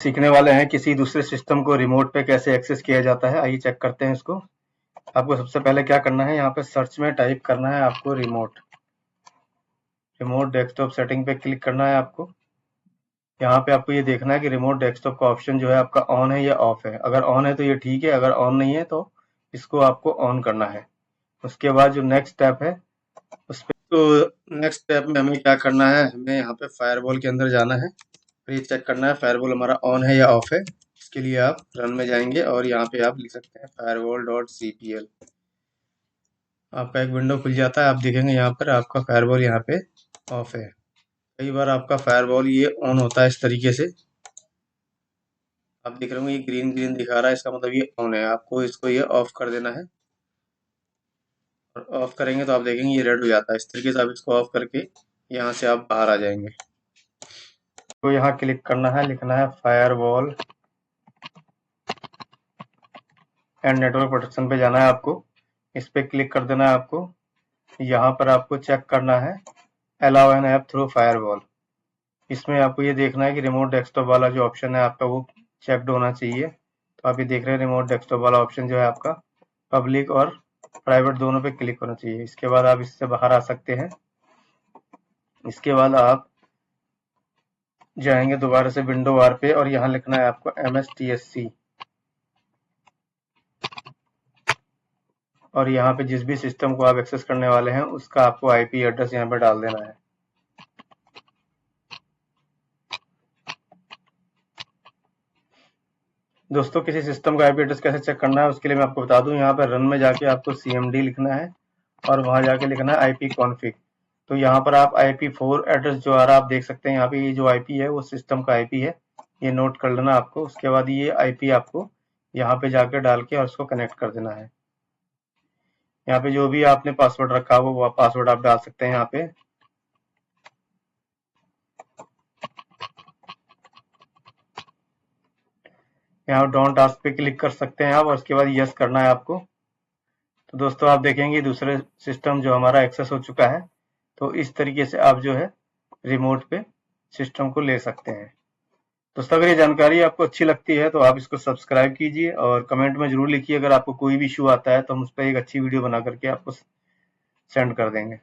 सीखने वाले हैं किसी दूसरे सिस्टम को रिमोट पे कैसे एक्सेस किया जाता है। आइए चेक करते हैं इसको। आपको सबसे पहले क्या करना है, यहाँ पे सर्च में टाइप करना है आपको रिमोट डेस्कटॉप सेटिंग पे क्लिक करना है आपको। यहाँ पे आपको ये देखना है कि रिमोट डेस्कटॉप का ऑप्शन जो है आपका ऑन है या ऑफ है। अगर ऑन है तो ये ठीक है, अगर ऑन नहीं है तो इसको आपको ऑन करना है। उसके बाद जो नेक्स्ट स्टेप है उस पे, तो नेक्स्ट स्टेप में हमें क्या करना है, हमें यहाँ पे फायरवॉल के अंदर जाना है और ये चेक करना है फायरवॉल हमारा ऑन है या ऑफ है। इसके लिए आप रन में जाएंगे और यहाँ पे आप लिख सकते हैं firewall.cpl। आपका एक विंडो खुल जाता है, आप देखेंगे यहाँ पर आपका फायरवॉल यहाँ पे ऑफ है। कई बार आपका फायरवॉल ये ऑन होता है इस तरीके से, आप देख रहे होंगे ये ग्रीन ग्रीन दिखा रहा है, इसका मतलब ये ऑन है। आपको इसको ये ऑफ कर देना है और ऑफ करेंगे तो आप देखेंगे ये रेड हो जाता है। इस तरीके से आप इसको ऑफ करके यहाँ से आप बाहर आ जाएंगे। तो यहाँ क्लिक करना है, लिखना है फायरवॉल एंड नेटवर्क प्रोटेक्शन पे जाना है आपको। इस पे क्लिक कर देना है आपको। यहाँ पर आपको चेक करना है allow an app through firewall. इसमें आपको ये देखना है कि रिमोट डेस्कटॉप वाला जो ऑप्शन है आपका वो चेक्ड होना चाहिए। तो आप ये देख रहे हैं रिमोट डेस्कटॉप वाला ऑप्शन जो है आपका पब्लिक और प्राइवेट दोनों पे क्लिक होना चाहिए। इसके बाद आप इससे बाहर आ सकते हैं। इसके बाद आप जाएंगे दोबारा से विंडो बार पे और यहाँ लिखना है आपको MSTSC और यहाँ पे जिस भी सिस्टम को आप एक्सेस करने वाले हैं उसका आपको IP एड्रेस यहाँ पे डाल देना है। दोस्तों किसी सिस्टम का IP एड्रेस कैसे चेक करना है उसके लिए मैं आपको बता दूं। यहाँ पर रन में जाके आपको CMD लिखना है और वहां जाके लिखना है IP config। तो यहाँ पर आप IP4 एड्रेस जो आ रहा है आप देख सकते हैं यहाँ पे, ये जो IP है वो सिस्टम का IP है, ये नोट कर लेना आपको। उसके बाद ये IP आपको यहाँ पे जाके डाल के और उसको कनेक्ट कर देना है। यहाँ पे जो भी आपने पासवर्ड रखा हो वो पासवर्ड आप डाल सकते हैं यहाँ पे। यहाँ डोंट आस्क पे क्लिक कर सकते हैं आप और उसके बाद यस करना है आपको। तो दोस्तों आप देखेंगे दूसरे सिस्टम जो हमारा एक्सेस हो चुका है। तो इस तरीके से आप जो है रिमोट पे सिस्टम को ले सकते हैं। दोस्तों अगर ये जानकारी आपको अच्छी लगती है तो आप इसको सब्सक्राइब कीजिए और कमेंट में जरूर लिखिए। अगर आपको कोई भी इशू आता है तो हम उस पर एक अच्छी वीडियो बना करके आपको सेंड कर देंगे।